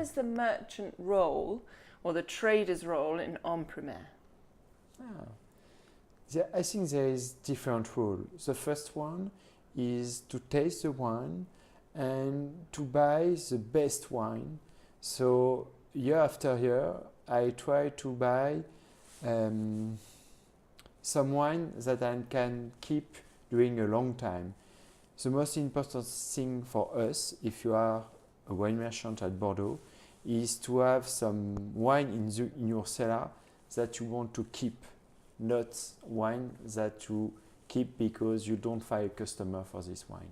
is the merchant role or the trader's role in en primeur? I think there is different rules. The first one is to taste the wine and to buy the best wine. So year after year, I try to buy some wine that I can keep during a long time. The most important thing for us, if you are a wine merchant at Bordeaux, is to have some wine in your cellar that you want to keep, not wine that you keep because you don't find a customer for this wine.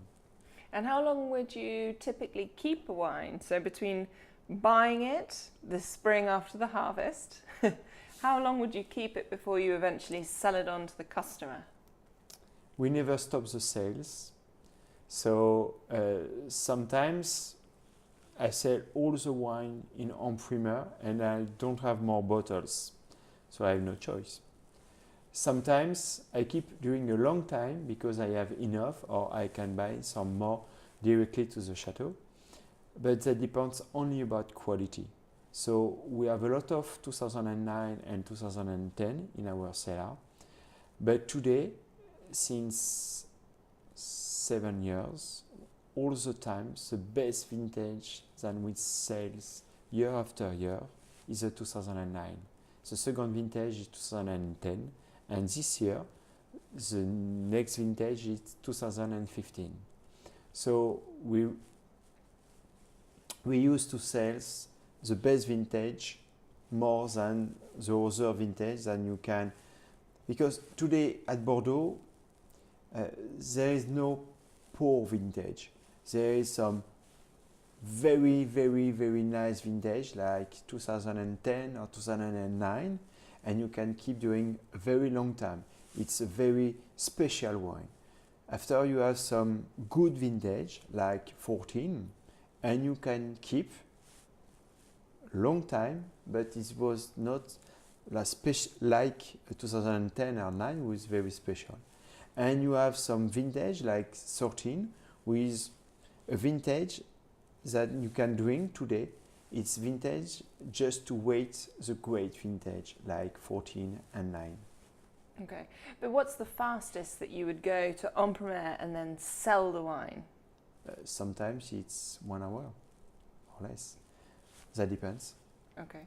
And how long would you typically keep a wine? So between buying it the spring after the harvest, how long would you keep it before you eventually sell it on to the customer? We never stop the sales. So sometimes I sell all the wine in en primeur and I don't have more bottles. So I have no choice. Sometimes I keep during a long time because I have enough or I can buy some more directly to the chateau. But that depends only about quality. So we have a lot of 2009 and 2010 in our cellar. But today, since 7 years, all the time, the best vintage that we sell year after year is the 2009. The second vintage is 2010, and this year, the next vintage is 2015. So we used to sell the best vintage more than the other vintage than you can, because today at Bordeaux, there is no poor vintage. There is some very, very, very nice vintage like 2010 or 2009, and you can keep doing a very long time. It's a very special wine. After you have some good vintage like 14, and you can keep long time, but it was not like 2010 or 9 was very special. And you have some vintage like 13 with a vintage that you can drink today. It's vintage just to wait the great vintage like 14 and 9. Okay, but what's the fastest that you would go to en primeur and then sell the wine? Sometimes it's 1 hour or less. That depends. Okay.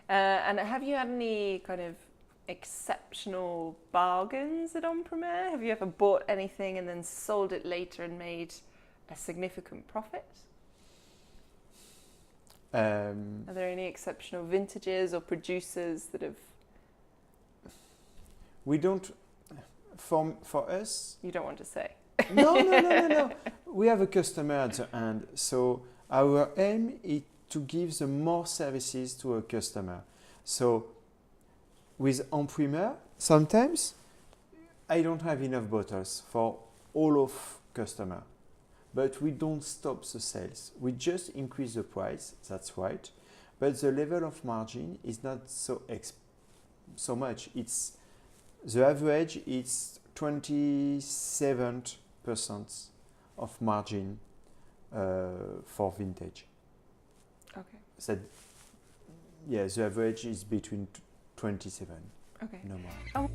And have you had any kind of exceptional bargains at en primeur? Have you ever bought anything and then sold it later and made a significant profit? Are there any exceptional vintages or producers that have... We don't, for us... You don't want to say? No. We have a customer at the end. So our aim is to give the more services to a customer. So with en primeur, sometimes I don't have enough bottles for all of customer, but we don't stop the sales. We just increase the price, that's right, but the level of margin is not so much. It's the average is 27% of margin for vintage. Okay. So, yeah, the average is between 27. Okay. No more. Oh.